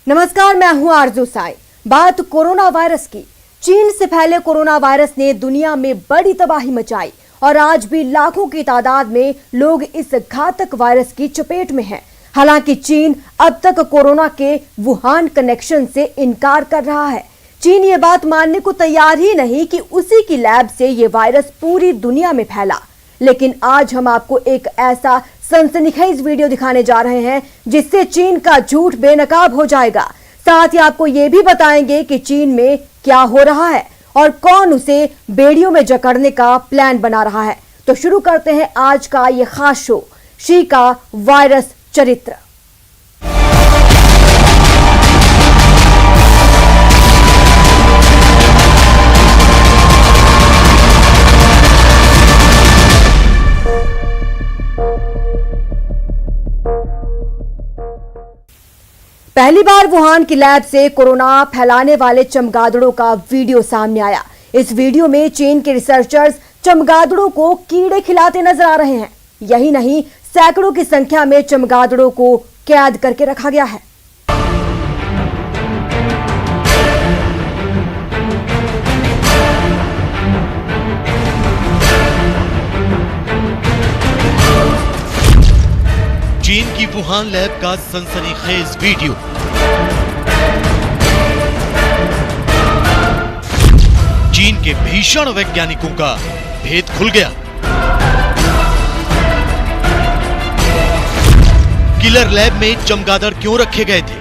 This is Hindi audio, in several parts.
नमस्कार, मैं हूं आरजू साई। बात कोरोना वायरस की। चीन से फैले कोरोना वायरस ने दुनिया में बड़ी तबाही मचाई और आज भी लाखों की तादाद में लोग इस घातक वायरस की चपेट में हैं। हालांकि चीन अब तक कोरोना के वुहान कनेक्शन से इनकार कर रहा है। चीन ये बात मानने को तैयार ही नहीं कि उसी की लैब से ये वायरस पूरी दुनिया में फैला। लेकिन आज हम आपको एक ऐसा सनसनीखेज वीडियो दिखाने जा रहे हैं जिससे चीन का झूठ बेनकाब हो जाएगा। साथ ही आपको ये भी बताएंगे कि चीन में क्या हो रहा है और कौन उसे बेड़ियों में जकड़ने का प्लान बना रहा है। तो शुरू करते हैं आज का ये खास शो, शी का वायरस चरित्र। पहली बार वुहान की लैब से कोरोना फैलाने वाले चमगादड़ों का वीडियो सामने आया। इस वीडियो में चीन के रिसर्चर्स चमगादड़ों को कीड़े खिलाते नजर आ रहे हैं। यही नहीं, सैकड़ों की संख्या में चमगादड़ों को कैद करके रखा गया है। चीन की वुहान लैब का सनसनीखेज वीडियो। चीन के भीषण वैज्ञानिकों का भेद खुल गया। किलर लैब में चमगादड़ क्यों रखे गए थे?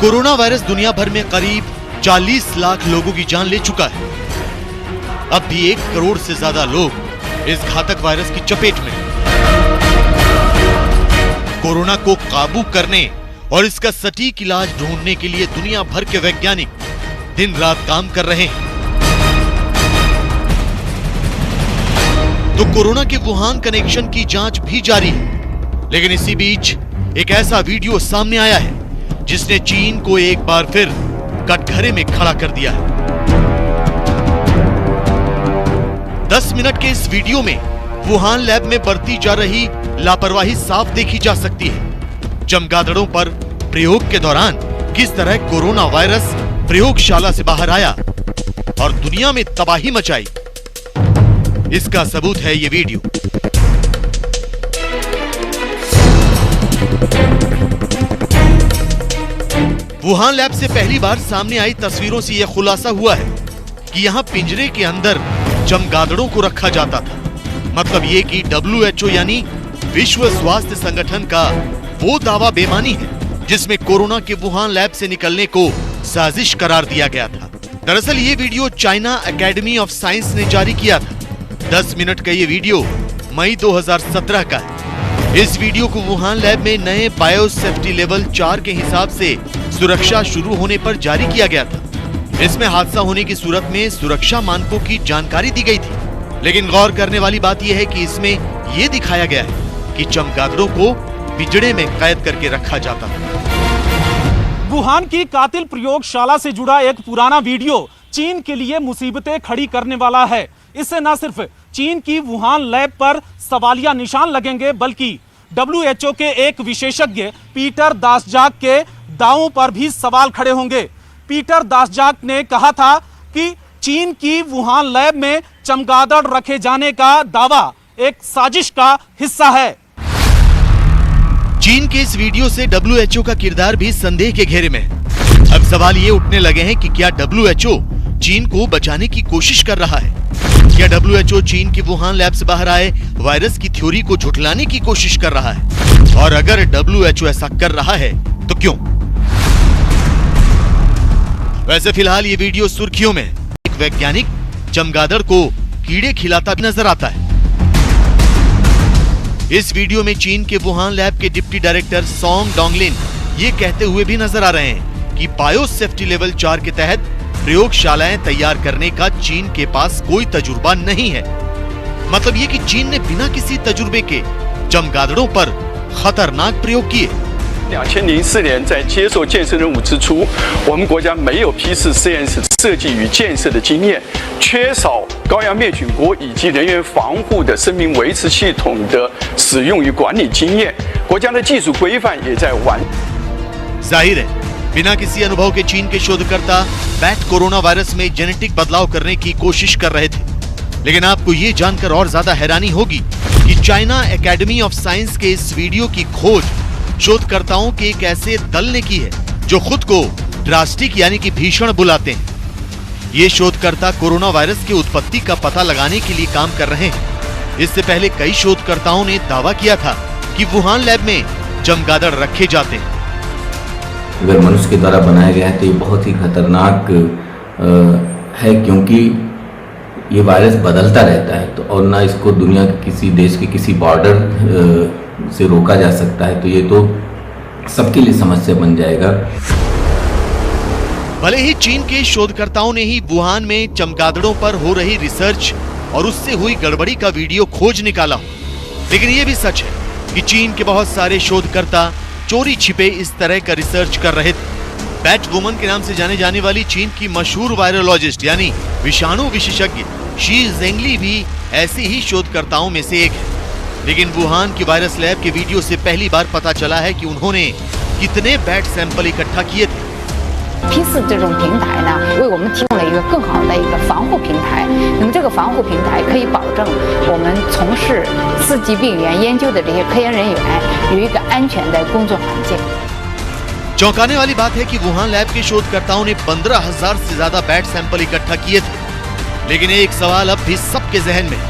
कोरोना वायरस दुनिया भर में करीब 40 लाख लोगों की जान ले चुका है। अब भी 1 करोड़ से ज्यादा लोग इस घातक वायरस की चपेट में। कोरोना को काबू करने और इसका सटीक इलाज ढूंढने के लिए दुनिया भर के वैज्ञानिक दिन रात काम कर रहे हैं। तो कोरोना के वुहान कनेक्शन की जांच भी जारी है। लेकिन इसी बीच एक ऐसा वीडियो सामने आया है जिसने चीन को एक बार फिर कटघरे में खड़ा कर दिया है। 10 मिनट के इस वीडियो में वुहान लैब में बरती जा रही लापरवाही साफ देखी जा सकती है। चमगादड़ों पर प्रयोग के दौरान किस तरह कोरोना वायरस प्रयोगशाला से बाहर आया और दुनिया में तबाही मचाई, इसका सबूत है ये वीडियो। वुहान लैब से पहली बार सामने आई तस्वीरों से यह खुलासा हुआ है कि यहां पिंजरे के अंदर चमगादड़ों को रखा जाता था। मतलब ये कि WHO यानी विश्व स्वास्थ्य संगठन का वो दावा बेमानी है जिसमें कोरोना के वुहान लैब से निकलने को साजिश करार दिया गया था। दरअसल ये video China academy of science ने जारी किया था। 10 मिनट का ये वीडियो मई 2017 का है। इस वीडियो को वुहान लैब में नए बायो सेफ्टी लेवल 4 के हिसाब से सुरक्षा शुरू होने पर जारी किया गया था। इसमें हादसा होने की सूरत में सुरक्षा मानकों की जानकारी दी गई थी। लेकिन गौर करने वाली बात यह है कि इसमें यह दिखाया गया है कि चमगादड़ों को पिंजरे में कैद करके रखा जाता था। वुहान की कातिल प्रयोगशाला से जुड़ा एक पुराना वीडियो चीन के लिए मुसीबतें खड़ी करने वाला है। इससे न सिर्फ चीन की वुहान लैब पर सवालिया निशान लगेंगे, बल्कि WHO के एक विशेषज्ञ पीटर दासजाक के दावों पर भी सवाल खड़े होंगे। पीटर दासजाक ने कहा था कि चीन की वुहान लैब में चमगादड़ रखे जाने का दावा एक साजिश का हिस्सा है। चीन के इस वीडियो से WHO का किरदार भी संदेह के घेरे में है। अब सवाल ये उठने लगे हैं कि क्या WHO चीन को बचाने की कोशिश कर रहा है? क्या WHO चीन की वुहान लैब से बाहर आए वायरस की थ्योरी को झुठलाने की कोशिश कर रहा है? और अगर WHO ऐसा कर रहा है तो क्यों? वैसे फिलहाल ये वीडियो सुर्खियों में। एक वैज्ञानिक चमगादड़ को कीड़े खिलाता भी नजर आता है। इस वीडियो में चीन के वुहान लैब के डिप्टी डायरेक्टर सोंग डोंगलिन ये कहते हुए भी नजर आ रहे हैं कि बायो सेफ्टी लेवल 4 के तहत प्रयोगशालाएं तैयार करने का चीन के पास कोई तजुर्बा नहीं है। मतलब ये कि चीन ने बिना किसी तजुर्बे के चमगादड़ों पर खतरनाक प्रयोग किए। 2004年在接受建设任务之初，我们国家没有批次实验室设计与建设的经验，缺少高压灭菌锅以及人员防护的生命维持系统的使用与管理经验，国家的技术规范也在完。 जाहिर है बिना किसी अनुभव के चीन के शोधकर्ता बैट कोरोना वायरस में जेनेटिक बदलाव करने की कोशिश कर रहे थे। लेकिन आपको ये जानकर और ज्यादा हैरानी होगी कि चाइना एकेडमी ऑफ साइंस के इस वीडियो की खोज शोधकर्ताओं के एक ऐसे दल ने की है जो खुद को ड्रास्टिक यानी कि भीषण बुलाते हैं। ये शोधकर्ता कोरोना वायरस की उत्पत्ति का पता लगाने के लिए काम कर रहे हैं। इससे पहले कई शोधकर्ताओं ने दावा किया था कि वुहान लैब में चमगादड़ रखे जाते हैं। अगर मनुष्य के द्वारा बनाया गया है तो ये बहुत ही खतरनाक है, क्योंकि ये वायरस बदलता रहता है तो और ना इसको दुनिया के किसी देश के किसी बॉर्डर से रोका जा सकता है, तो ये तो सबके लिए समस्या बन जाएगा। भले ही चीन के शोधकर्ताओं ने ही वुहान में चमगादड़ों पर हो रही रिसर्च और उससे हुई गड़बड़ी का वीडियो खोज निकाला हो, लेकिन ये भी सच है कि चीन के बहुत सारे शोधकर्ता चोरी छिपे इस तरह का रिसर्च कर रहे थे। बैट वुमन के नाम से जाने जाने वाली चीन की मशहूर वायरोलॉजिस्ट यानी विषाणु विशेषज्ञ शी जेंगली भी ऐसे ही शोधकर्ताओं में से एक है। लेकिन वुहान की वायरस लैब के वीडियो से पहली बार पता चला है कि उन्होंने कितने बैट सैंपल इकट्ठा किए थे। P4这种平台呢，为我们提供了一个更好的一个防护平台。那么这个防护平台可以保证我们从事4级病原研究的这些科研人员有一个安全的工作环境。 चौंकाने वाली बात है कि वुहान लैब के शोधकर्ताओं ने 15,000 से ज्यादा बैट सैंपल इकट्ठा किए थे। लेकिन एक सवाल अब भी सबके जहन में,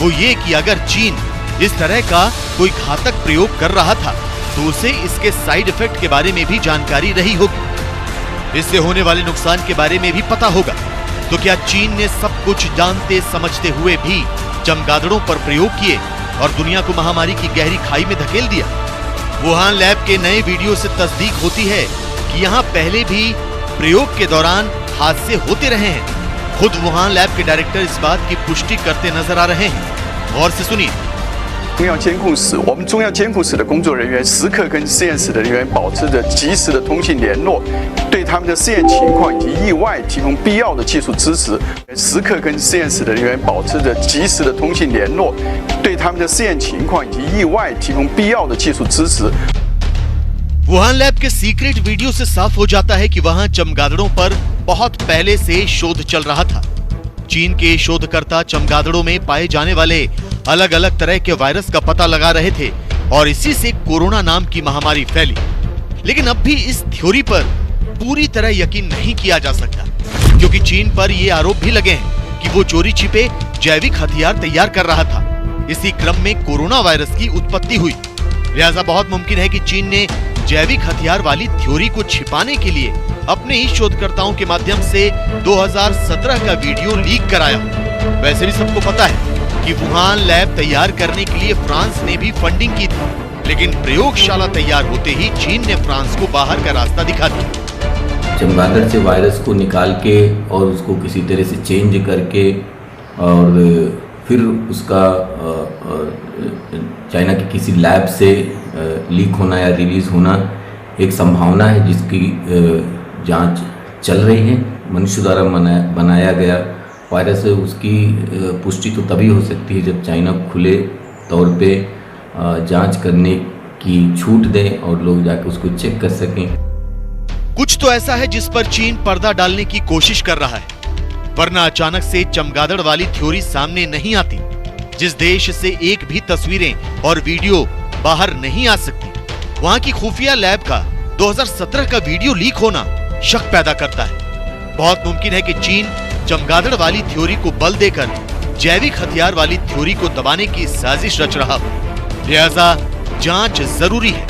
वो ये कि अगर चीन इस तरह का कोई घातक प्रयोग कर रहा था तो उसे इसके साइड इफेक्ट के बारे में भी जानकारी रही होगी, इससे होने वाले नुकसान के बारे में भी पता होगा। तो क्या चीन ने सब कुछ जानते समझते हुए भी चमगादड़ों पर प्रयोग किए और दुनिया को महामारी की गहरी खाई में धकेल दिया? वुहान लैब के नए वीडियो से तस्दीक होती है कि यहाँ पहले भी प्रयोग के दौरान हादसे होते रहे हैं। खुद वुहान लैब के डायरेक्टर इस बात की पुष्टि करते नजर आ रहे हैं। और से सुनिए। 中央监控室，我们中央监控室的工作人员时刻跟实验室的人员保持着及时的通信联络，对他们的实验情况以及意外提供必要的技术支持。时刻跟实验室的人员保持着及时的通信联络，对他们的实验情况以及意外提供必要的技术支持。 वुहान लैब के सीक्रेट वीडियो से साफ हो जाता है कि वहां चमगादड़ों पर बहुत पहले से शोध चल रहा था। चीन के शोधकर्ता चमगादड़ों में पाए जाने वाले अलग अलग तरह के वायरस का पता लगा रहे थे और इसी से कोरोना नाम की महामारी फैली। लेकिन अब भी इस थ्योरी पर पूरी तरह यकीन नहीं किया जा सकता, क्योंकि चीन पर ये आरोप भी लगे हैं कि वो चोरी छिपे जैविक हथियार तैयार कर रहा था। इसी क्रम में कोरोना वायरस की उत्पत्ति हुई। लिहाजा बहुत मुमकिन है कि चीन ने जैविक हथियार वाली थ्योरी को छिपाने के लिए अपने ही शोधकर्ताओं के माध्यम से 2017 का वीडियो लीक कराया। वैसे भी सबको पता है कि वुहान लैब तैयार करने के लिए फ्रांस ने भी फंडिंग की थी, लेकिन प्रयोगशाला तैयार होते ही चीन ने फ्रांस को बाहर का रास्ता दिखा दिया। चमगादड़ से वायरस को निकाल के और उसको किसी तरह से चेंज करके और फिर उसका चाइना की किसी लैब से लीक होना या रिलीज होना एक संभावना है, जिसकी जांच चल रही है। मनुष्य द्वारा बनाया गया वायरस है, उसकी पुष्टि तो तभी हो सकती है जब चाइना खुले तौर पे जांच करने की छूट दे और लोग जाकर उसको चेक कर सकें। कुछ तो ऐसा है जिस पर चीन पर्दा डालने की कोशिश कर रहा है, वरना अचानक से चमगादड़ वाली थ्योरी सामने नहीं आती। जिस देश से एक भी तस्वीरें और वीडियो बाहर नहीं आ सकती, वहां की खुफिया लैब का 2017 का वीडियो लीक होना शक पैदा करता है। बहुत मुमकिन है कि चीन चमगादड़ वाली थ्योरी को बल देकर जैविक हथियार वाली थ्योरी को दबाने की साजिश रच रहा हो। लिहाजा जांच जरूरी है।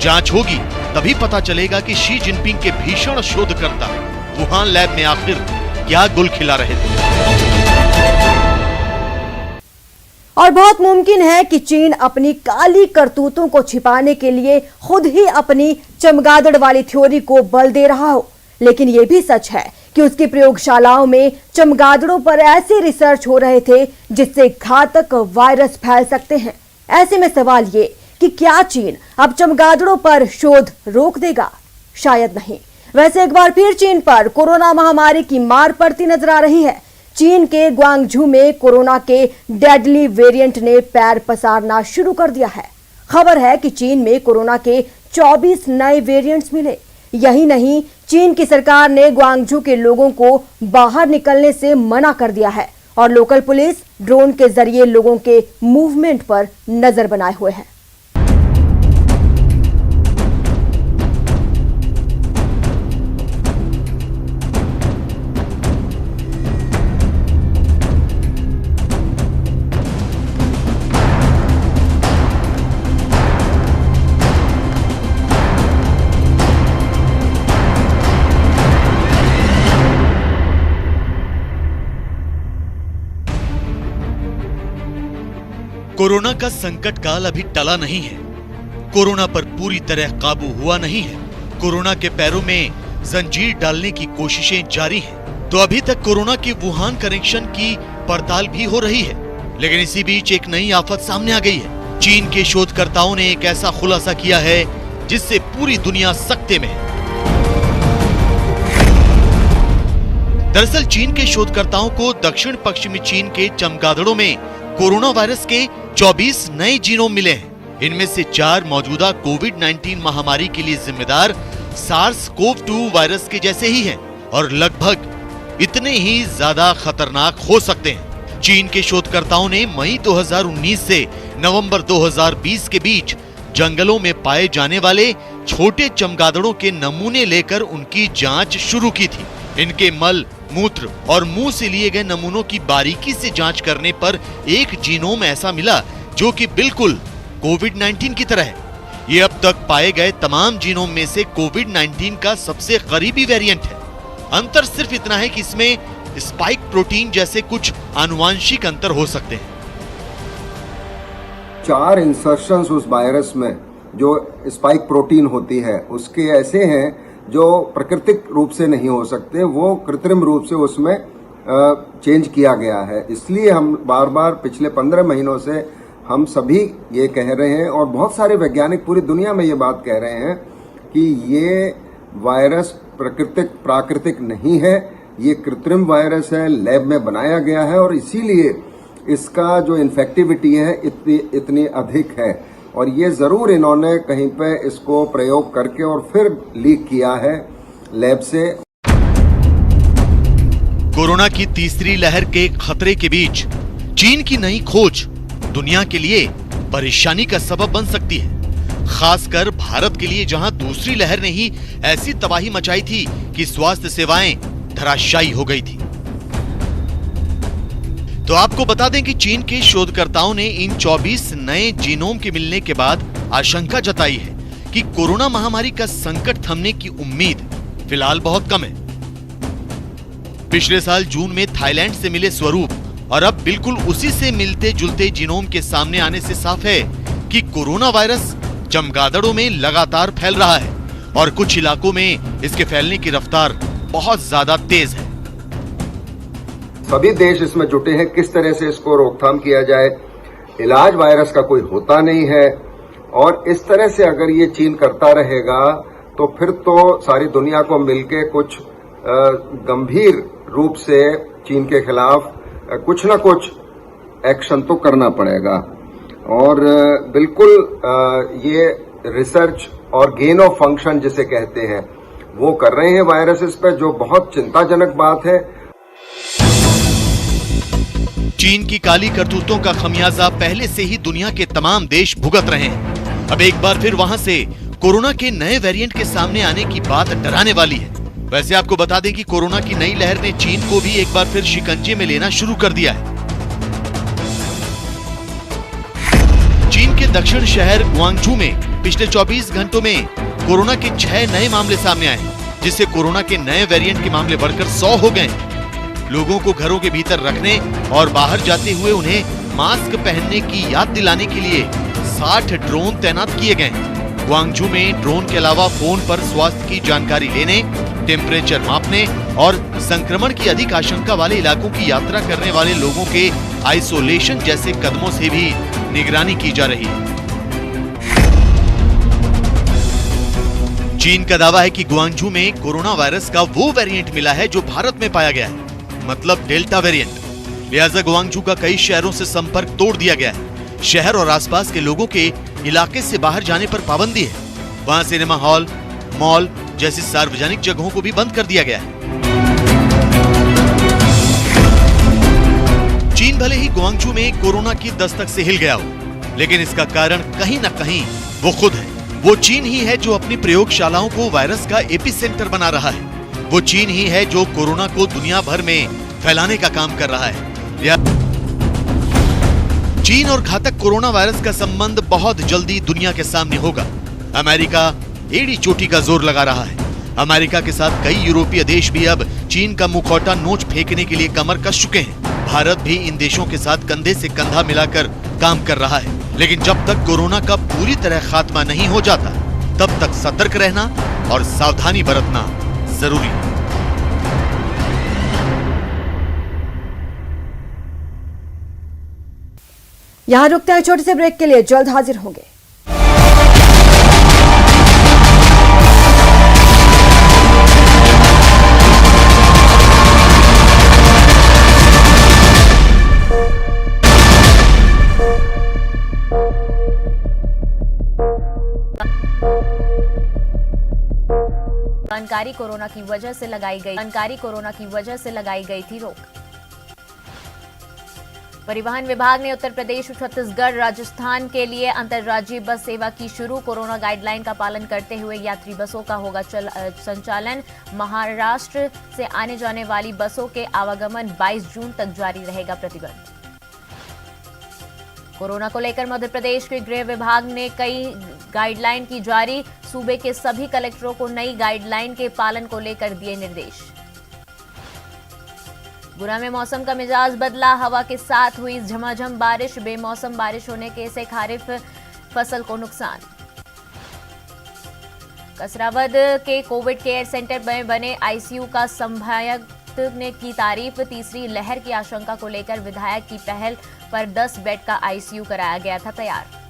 जांच होगी तभी पता चलेगा कि शी जिनपिंग के भीषण शोधकर्ता वुहान लैब में आखिर क्या गुल खिला रहे थे। और बहुत मुमकिन है कि चीन अपनी काली करतूतों को छिपाने के लिए खुद ही अपनी चमगादड़ वाली थ्योरी को बल दे रहा हो। लेकिन यह भी सच है कि उसकी प्रयोगशालाओं में चमगादड़ों पर ऐसे रिसर्च हो रहे थे जिससे घातक वायरस फैल सकते हैं। ऐसे में सवाल ये कि क्या चीन अब चमगादड़ों पर शोध रोक देगा? शायद नहीं। वैसे एक बार फिर चीन पर कोरोना महामारी की मार पड़ती नजर आ रही है। चीन के ग्वांगझू में कोरोना के डेडली वेरिएंट ने पैर पसारना शुरू कर दिया है। खबर है कि चीन में कोरोना के 24 नए वेरिएंट्स मिले। यही नहीं, चीन की सरकार ने ग्वांगझू के लोगों को बाहर निकलने से मना कर दिया है और लोकल पुलिस ड्रोन के जरिए लोगों के मूवमेंट पर नजर बनाए हुए है। कोरोना का संकट काल अभी टला नहीं है। कोरोना पर पूरी तरह काबू हुआ नहीं है। कोरोना के पैरों में जंजीर डालने की कोशिशें जारी हैं। तो अभी तक कोरोना के वुहान कनेक्शन की पड़ताल भी हो रही है, लेकिन इसी बीच एक नई आफत सामने आ गई है। चीन के शोधकर्ताओं ने एक ऐसा खुलासा किया है जिससे पूरी दुनिया सकते में है। दरअसल चीन के शोधकर्ताओं को दक्षिण पश्चिमी चीन के चमगादड़ों में कोरोना वायरस के 24 नए जीनोम मिले हैं। इनमें से 4 मौजूदा कोविड-19 महामारी के लिए जिम्मेदार सार्स-कोव-2 वायरस के जैसे ही हैं और लगभग इतने ही ज्यादा खतरनाक हो सकते हैं। चीन के शोधकर्ताओं ने मई 2019 से नवंबर 2020 के बीच जंगलों में पाए जाने वाले छोटे चमगादड़ों के नमूने लेकर उनकी जांच शुरू की थी। इनके मल, मूत्र और मुंह से लिए गए नमूनों की बारीकी से जांच करने पर एक जीनोम ऐसा मिला जो कि बिल्कुल कोविड-19 की तरह है। ये अब तक पाए गए तमाम जीनोम में से कोविड-19 का सबसे करीबी वेरिएंट है। अंतर सिर्फ इतना है कि इसमें स्पाइक प्रोटीन जैसे कुछ आनुवांशिक अंतर हो सकते हैं। 4 इंसर्शंस उस वायरस में जो स्पाइक प्रोटीन होती है उसके ऐसे हैं जो प्राकृतिक रूप से नहीं हो सकते, वो कृत्रिम रूप से उसमें चेंज किया गया है। इसलिए हम बार बार पिछले 15 महीनों से हम सभी ये कह रहे हैं और बहुत सारे वैज्ञानिक पूरी दुनिया में ये बात कह रहे हैं कि ये वायरस प्राकृतिक नहीं है, ये कृत्रिम वायरस है, लैब में बनाया गया है और इसीलिए इसका जो इन्फेक्टिविटी है इतनी अधिक है। और ये जरूर इन्होंने कहीं पे इसको प्रयोग करके और फिर लीक किया है लैब से। कोरोना की तीसरी लहर के खतरे के बीच चीन की नई खोज दुनिया के लिए परेशानी का सबब बन सकती है, खासकर भारत के लिए, जहां दूसरी लहर ने ही ऐसी तबाही मचाई थी कि स्वास्थ्य सेवाएं धराशायी हो गई थी। तो आपको बता दें कि चीन के शोधकर्ताओं ने इन 24 नए जीनोम के मिलने के बाद आशंका जताई है कि कोरोना महामारी का संकट थमने की उम्मीद फिलहाल बहुत कम है। पिछले साल जून में थाईलैंड से मिले स्वरूप और अब बिल्कुल उसी से मिलते जुलते जीनोम के सामने आने से साफ है कि कोरोना वायरस चमगादड़ों में लगातार फैल रहा है और कुछ इलाकों में इसके फैलने की रफ्तार बहुत ज्यादा तेज है। सभी देश इसमें जुटे हैं किस तरह से इसको रोकथाम किया जाए। इलाज वायरस का कोई होता नहीं है और इस तरह से अगर ये चीन करता रहेगा तो फिर तो सारी दुनिया को मिलके कुछ गंभीर रूप से चीन के खिलाफ कुछ ना कुछ एक्शन तो करना पड़ेगा। और बिल्कुल ये रिसर्च और गेन ऑफ फंक्शन जिसे कहते हैं वो कर रहे हैं वायरसेस पर, जो बहुत चिंताजनक बात है। चीन की काली करतूतों का खमियाजा पहले से ही दुनिया के तमाम देश भुगत रहे हैं। अब एक बार फिर वहां से कोरोना के नए वेरिएंट के सामने आने की बात डराने वाली है। वैसे आपको बता दें कि कोरोना की नई लहर ने चीन को भी एक बार फिर शिकंजे में लेना शुरू कर दिया है। चीन के दक्षिण शहर ग्वांगझू में पिछले 24 घंटों में कोरोना के 6 नए मामले सामने आए, जिससे कोरोना के नए वेरिएंट के मामले बढ़कर 100 हो गए। लोगों को घरों के भीतर रखने और बाहर जाते हुए उन्हें मास्क पहनने की याद दिलाने के लिए 60 ड्रोन तैनात किए गए। ग्वांगझू में ड्रोन के अलावा फोन पर स्वास्थ्य की जानकारी लेने, टेम्परेचर मापने और संक्रमण की अधिक आशंका वाले इलाकों की यात्रा करने वाले लोगों के आइसोलेशन जैसे कदमों से भी निगरानी की जा रही है। चीन का दावा है कि ग्वांगझू में कोरोना वायरस का वो वेरिएंट मिला है जो भारत में पाया गया है, मतलब डेल्टा वेरिएंट। लिहाजा ग्वांगझू का कई शहरों से संपर्क तोड़ दिया गया है। शहर और आसपास के लोगों के इलाके से बाहर जाने पर पाबंदी है। वहां सिनेमा हॉल, मॉल जैसी सार्वजनिक जगहों को भी बंद कर दिया गया है। चीन भले ही ग्वांगझू में कोरोना की दस्तक से हिल गया हो, लेकिन इसका कारण कहीं न कहीं वो खुद है। वो चीन ही है जो अपनी प्रयोगशालाओं को वायरस का एपिसेंटर बना रहा है। वो चीन ही है जो कोरोना को दुनिया भर में फैलाने का काम कर रहा है। चीन और घातक कोरोना वायरस का संबंध बहुत जल्दी दुनिया के सामने होगा। अमेरिका एड़ी चोटी का जोर लगा रहा है। अमेरिका के साथ कई यूरोपीय देश भी अब चीन का मुखौटा नोच फेंकने के लिए कमर कस चुके हैं। भारत भी इन देशों के साथ कंधे से कंधा मिलाकर काम कर रहा है। लेकिन जब तक कोरोना का पूरी तरह खात्मा नहीं हो जाता, तब तक सतर्क रहना और सावधानी बरतना जरूरी है। यहां रुकते हैं छोटे से ब्रेक के लिए, जल्द हाजिर होंगे। जानकारी कोरोना की वजह से लगाई गई थी रोक। परिवहन विभाग ने उत्तर प्रदेश, छत्तीसगढ़, राजस्थान के लिए अंतर्राज्यीय बस सेवा की शुरू। कोरोना गाइडलाइन का पालन करते हुए यात्री बसों का होगा संचालन। महाराष्ट्र से आने जाने वाली बसों के आवागमन 22 जून तक जारी रहेगा प्रतिबंध। कोरोना को लेकर मध्य प्रदेश के गृह विभाग ने कई गाइडलाइन की जारी। सूबे के सभी कलेक्टरों को नई गाइडलाइन के पालन को लेकर दिए निर्देश। गुना में मौसम का मिजाज बदला, हवा के साथ हुई झमाझम बारिश। बेमौसम बारिश होने के से खरीफ फसल को नुकसान। कसरावद के कोविड केयर सेंटर में बने आईसीयू का संभायक ने की तारीफ। तीसरी लहर की आशंका को लेकर विधायक की पहल पर 10 बेड का आईसीयू कराया गया था तैयार।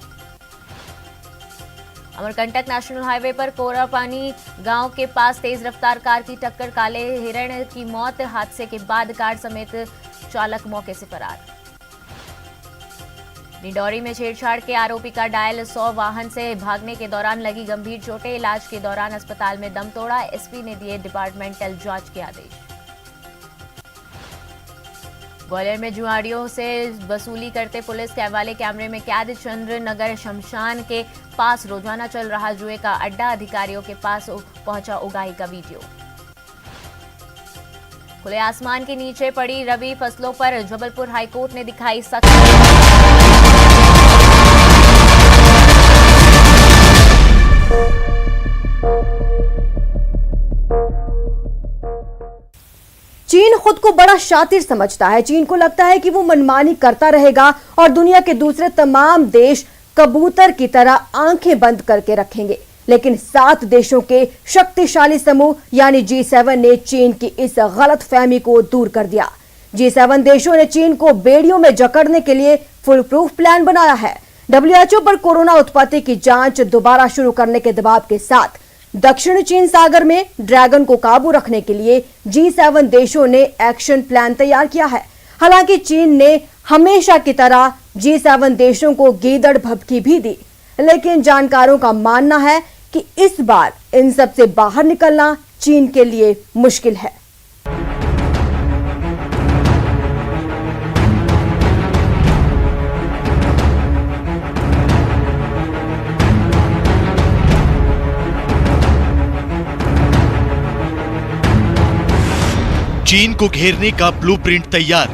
अमरकंटक नेशनल हाईवे पर कोरापानी गांव के पास तेज रफ्तार कार की टक्कर, काले हिरण की मौत। हादसे के बाद कार समेत चालक मौके से फरार। निडौरी में छेड़छाड़ के आरोपी का डायल 100, वाहन से भागने के दौरान लगी गंभीर चोटें। इलाज के दौरान अस्पताल में दम तोड़ा। एसपी ने दिए डिपार्टमेंटल जांच के आदेश। ग्वालियर में जुआड़ियों से वसूली करते पुलिस के हवाले कैमरे में कैद। चंद्र नगर शमशान के पास रोजाना चल रहा जुए का अड्डा, अधिकारियों के पास पहुंचा उगाही का वीडियो। खुले आसमान के नीचे पड़ी रबी फसलों पर जबलपुर हाईकोर्ट ने दिखाई सख्त। चीन खुद को बड़ा शातिर समझता है। चीन को लगता है कि वो मनमानी करता रहेगा और दुनिया के दूसरे तमाम देश कबूतर की तरह आंखें बंद करके रखेंगे। लेकिन 7 देशों के शक्तिशाली समूह यानी G7 ने चीन की इस गलतफहमी को दूर कर दिया। G7 देशों ने चीन को बेड़ियों में जकड़ने के लिए फुल प्रूफ प्लान बनाया है। WHO पर कोरोना उत्पत्ति की जांच दोबारा शुरू करने के दबाव के साथ दक्षिण चीन सागर में ड्रैगन को काबू रखने के लिए G7 देशों ने एक्शन प्लान तैयार किया है। हालांकि चीन ने हमेशा की तरह G7 देशों को गीदड़ भभकी भी दी, लेकिन जानकारों का मानना है कि इस बार इन सब से बाहर निकलना चीन के लिए मुश्किल है। चीन को घेरने का ब्लूप्रिंट तैयार।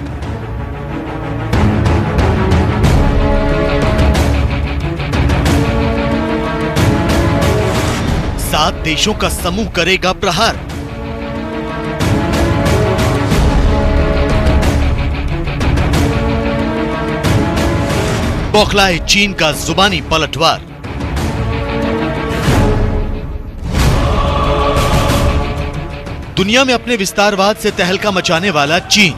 सात देशों का समूह करेगा प्रहार। बौखलाए चीन का जुबानी पलटवार। दुनिया में अपने विस्तारवाद से तहलका मचाने वाला चीन,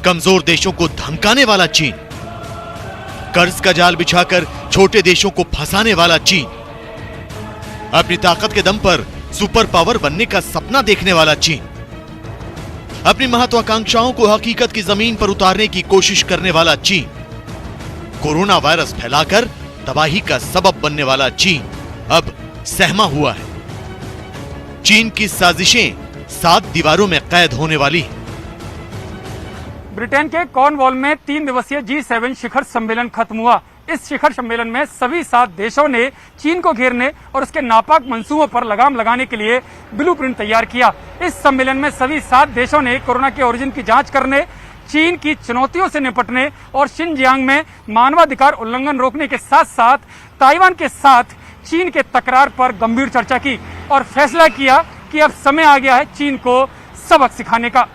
कमजोर देशों को धमकाने वाला चीन, कर्ज का जाल बिछाकर छोटे देशों को फंसाने वाला चीन, अपनी ताकत के दम पर सुपर पावर बनने का सपना देखने वाला चीन, अपनी महत्वाकांक्षाओं को हकीकत की जमीन पर उतारने की कोशिश करने वाला चीन, कोरोना वायरस फैलाकर तबाही का सबब बनने वाला चीन अब सहमा हुआ है। चीन की साजिशें 7 दीवारों में कैद होने वाली हैं। ब्रिटेन के कॉर्नवॉल में 3 दिवसीय G7 शिखर सम्मेलन खत्म हुआ। इस शिखर सम्मेलन में सभी 7 देशों ने चीन को घेरने और उसके नापाक मंसूबों पर लगाम लगाने के लिए ब्लूप्रिंट तैयार किया। इस सम्मेलन में सभी 7 देशों ने कोरोना के ओरिजिन की जांच करने, चीन की चुनौतियों से निपटने और शिनजियांग में मानवाधिकार उल्लंघन रोकने के साथ साथ ताइवान के साथ चीन के तकरार पर गंभीर चर्चा की और फैसला किया कि अब समय आ गया है चीन को सबक सिखाने का।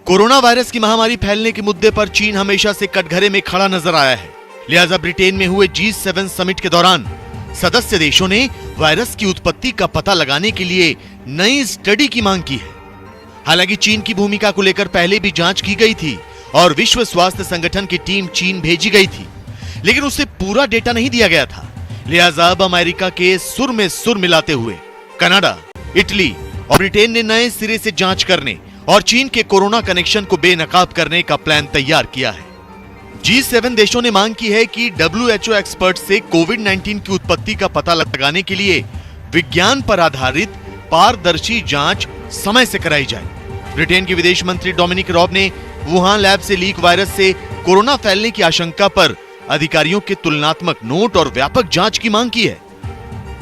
कोरोना वायरस की महामारी फैलने के मुद्दे पर चीन हमेशा से कटघरे में खड़ा नजर आया है। लिहाजा ब्रिटेन में हुए G7 समिट के दौरान सदस्य देशों ने वायरस की उत्पत्ति का पता लगाने के लिए नई स्टडी की मांग की है। हालांकि चीन की भूमिका को लेकर पहले भी जांच की गई थी और विश्व स्वास्थ्य संगठन की टीम चीन भेजी गई थी, लेकिन उसे पूरा डेटा नहीं दिया गया था। लिहाजा अब अमेरिका के सुर में सुर मिलाते हुए कनाडा, इटली और ब्रिटेन ने नए सिरे से जांच करने और चीन के कोरोना कनेक्शन को बेनकाब करने का प्लान तैयार किया है। G7 देशों ने मांग की है कि WHO एक्सपर्ट से कोविड-19 की उत्पत्ति का पता लगाने के लिए विज्ञान पर आधारित पारदर्शी जांच समय से कराई जाए। ब्रिटेन के विदेश मंत्री डोमिनिक रॉब ने वुहान लैब से लीक वायरस से कोरोना फैलने की आशंका पर अधिकारियों के तुलनात्मक नोट और व्यापक जांच की मांग की है।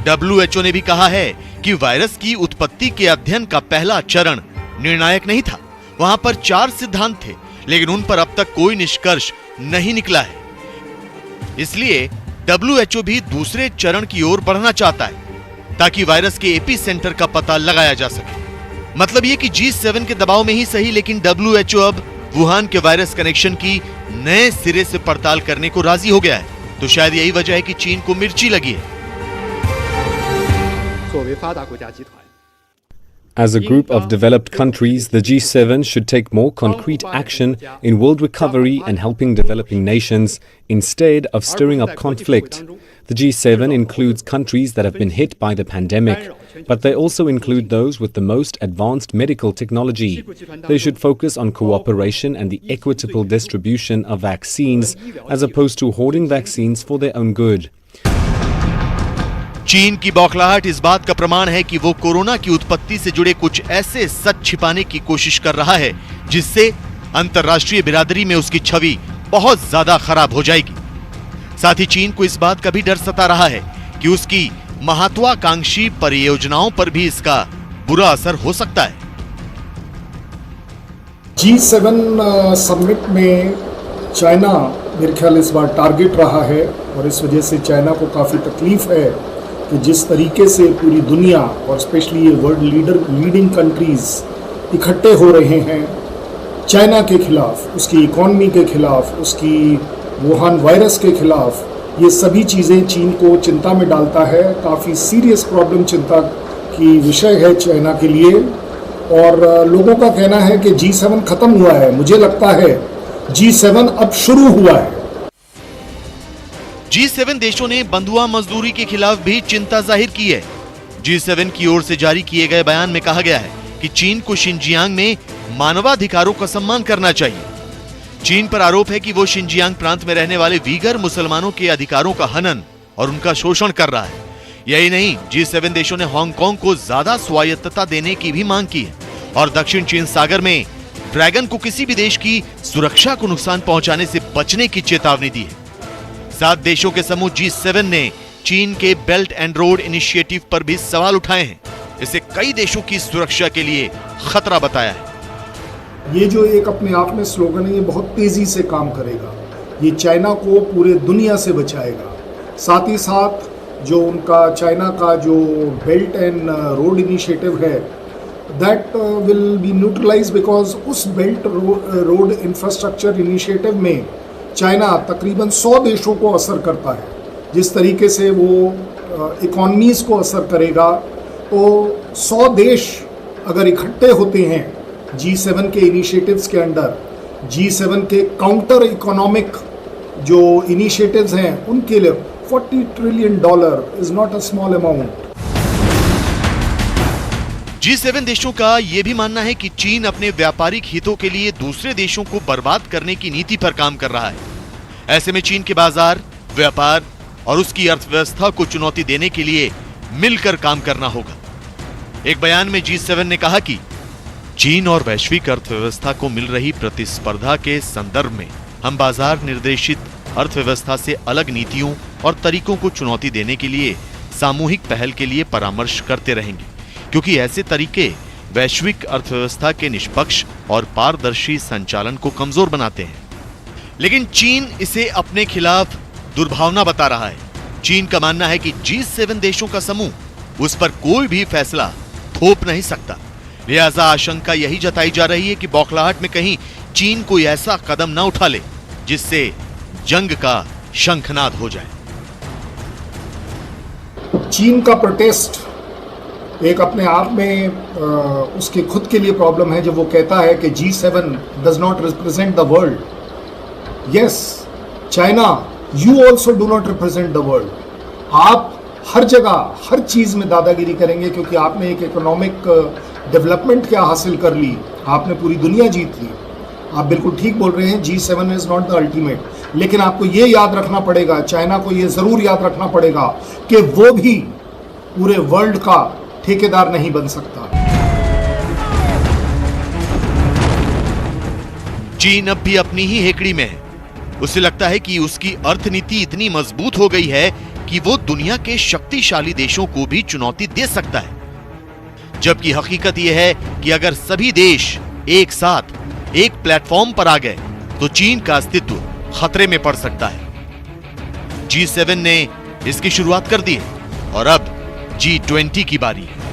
WHO ने भी कहा है कि वायरस की उत्पत्ति के अध्ययन का पहला चरण निर्णायक नहीं था। वहां पर 4 सिद्धांत थे, लेकिन उन पर अब तक कोई निष्कर्ष नहीं निकला है। इसलिए WHO भी दूसरे चरण की ओर बढ़ना चाहता है ताकि वायरस के एपी सेंटर का पता लगाया जा सके। मतलब ये कि G7 के दबाव में ही सही, लेकिन WHO अब वुहान के वायरस कनेक्शन की नए सिरे से पड़ताल करने को राजी हो गया है। तो शायद यही वजह है कि चीन को मिर्ची लगी है। As a group of developed countries, the G7 should take more concrete action in world recovery and helping developing nations instead of stirring up conflict. The G7 includes countries that have been hit by the pandemic, but they also include those with the most advanced medical technology. They should focus on cooperation and the equitable distribution of vaccines as opposed to hoarding vaccines for their own good. चीन की बौखलाहट इस बात का प्रमाण है कि वो कोरोना की उत्पत्ति से जुड़े कुछ ऐसे सच छिपाने की कोशिश कर रहा है जिससे अंतर्राष्ट्रीय बिरादरी में उसकी छवि बहुत ज्यादा खराब हो जाएगी। साथ ही चीन को इस बात का भी डर सता रहा है कि उसकी महत्वाकांक्षी परियोजनाओं पर भी इसका बुरा असर हो सकता है। G7 समिट में चाइना मेरे ख्याल इस बार टारगेट रहा है और इस वजह से चाइना को काफ़ी तकलीफ है कि जिस तरीके से पूरी दुनिया और स्पेशली ये वर्ल्ड लीडिंग कंट्रीज इकट्ठे हो रहे हैं चाइना के खिलाफ, उसकी इकॉनमी के खिलाफ, उसकी वुहान वायरस के खिलाफ। ये सभी चीज़ें चीन को चिंता में डालता है। काफ़ी सीरियस प्रॉब्लम, चिंता की विषय है चाइना के लिए। और लोगों का कहना है कि G7 ख़त्म हुआ है। मुझे लगता है G7 अब शुरू हुआ है। G7 देशों ने बंधुआ मजदूरी के खिलाफ भी चिंता जाहिर की है। G7 की ओर से जारी किए गए बयान में कहा गया है कि चीन को शिनजियांग में मानवाधिकारों का सम्मान करना चाहिए। चीन पर आरोप है कि वो शिनजियांग प्रांत में रहने वाले वीगर मुसलमानों के अधिकारों का हनन और उनका शोषण कर रहा है। यही नहीं, G7 देशों ने हांगकांग को ज्यादा स्वायत्तता देने की भी मांग की है और दक्षिण चीन सागर में ड्रैगन को किसी भी देश की सुरक्षा को नुकसान पहुंचाने से बचने की चेतावनी दी है। 7 देशों के समूह G7 ने चीन के बेल्ट एंड रोड इनिशिएटिव पर भी सवाल उठाए हैं। इसे कई देशों की सुरक्षा के लिए खतरा बताया है। ये जो एक अपने आप में स्लोगन है, ये बहुत तेजी से काम करेगा। ये चाइना को पूरे दुनिया से बचाएगा। साथ ही साथ जो उनका चाइना का जो बेल्ट एंड रोड इनिशिएटिव है, that will be neutralise because उस बेल्ट रोड इंफ्रास्ट्रक्चर इनिशिएटिव में चाइना तकरीबन 100 देशों को असर करता है। जिस तरीके से वो इकॉनमीज़ को असर करेगा, तो 100 देश अगर इकट्ठे होते हैं G7 के इनिशिएटिव्स के अंडर, G7 के काउंटर इकोनॉमिक जो इनिशिएटिव्स हैं, उनके लिए $40 trillion is not a small amount. G7 देशों का यह भी मानना है कि चीन अपने व्यापारिक हितों के लिए दूसरे देशों को बर्बाद करने की नीति पर काम कर रहा है। ऐसे में चीन के बाजार, व्यापार और उसकी अर्थव्यवस्था को चुनौती देने के लिए मिलकर काम करना होगा। एक बयान में G7 ने कहा कि चीन और वैश्विक अर्थव्यवस्था को मिल रही प्रतिस्पर्धा के संदर्भ में हम बाजार निर्देशित अर्थव्यवस्था से अलग नीतियों और तरीकों को चुनौती देने के लिए सामूहिक पहल के लिए परामर्श करते रहेंगे, क्योंकि ऐसे तरीके वैश्विक अर्थव्यवस्था के निष्पक्ष और पारदर्शी संचालन को कमजोर बनाते हैं। लेकिन चीन इसे अपने खिलाफ दुर्भावना बता रहा है। चीन का मानना है कि G7 देशों का समूह उस पर कोई भी फैसला थोप नहीं सकता। लिहाजा आशंका यही जताई जा रही है कि बौखलाहट में कहीं चीन कोई ऐसा कदम न उठा ले जिससे जंग का शंखनाद हो जाए। चीन का प्रोटेस्ट एक अपने आप में उसके खुद के लिए प्रॉब्लम है जब वो कहता है कि G7 does not represent the world. Yes, China, you also do not represent the world. आप हर जगह हर चीज में दादागिरी करेंगे क्योंकि आपने एक इकोनॉमिक डेवलपमेंट क्या हासिल कर ली, आपने पूरी दुनिया जीत ली। आप बिल्कुल ठीक बोल रहे हैं, G7 is not the ultimate, लेकिन आपको ये याद रखना पड़ेगा, चाइना को ये जरूर याद रखना पड़ेगा कि वो भी पूरे वर्ल्ड का ठेकेदार नहीं बन सकता। चीन अब भी अपनी ही हेकड़ी में है। उसे लगता है कि उसकी अर्थनीति इतनी मजबूत हो गई है कि वो दुनिया के शक्तिशाली देशों को भी चुनौती दे सकता है, जबकि हकीकत यह है कि अगर सभी देश एक साथ एक प्लेटफॉर्म पर आ गए तो चीन का अस्तित्व खतरे में पड़ सकता है। G7 ने इसकी शुरुआत कर दी है और अब G20 की बारी है।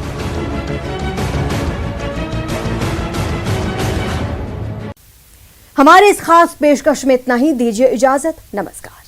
हमारे इस खास पेशकश में इतना ही। दीजिए इजाजत। नमस्कार।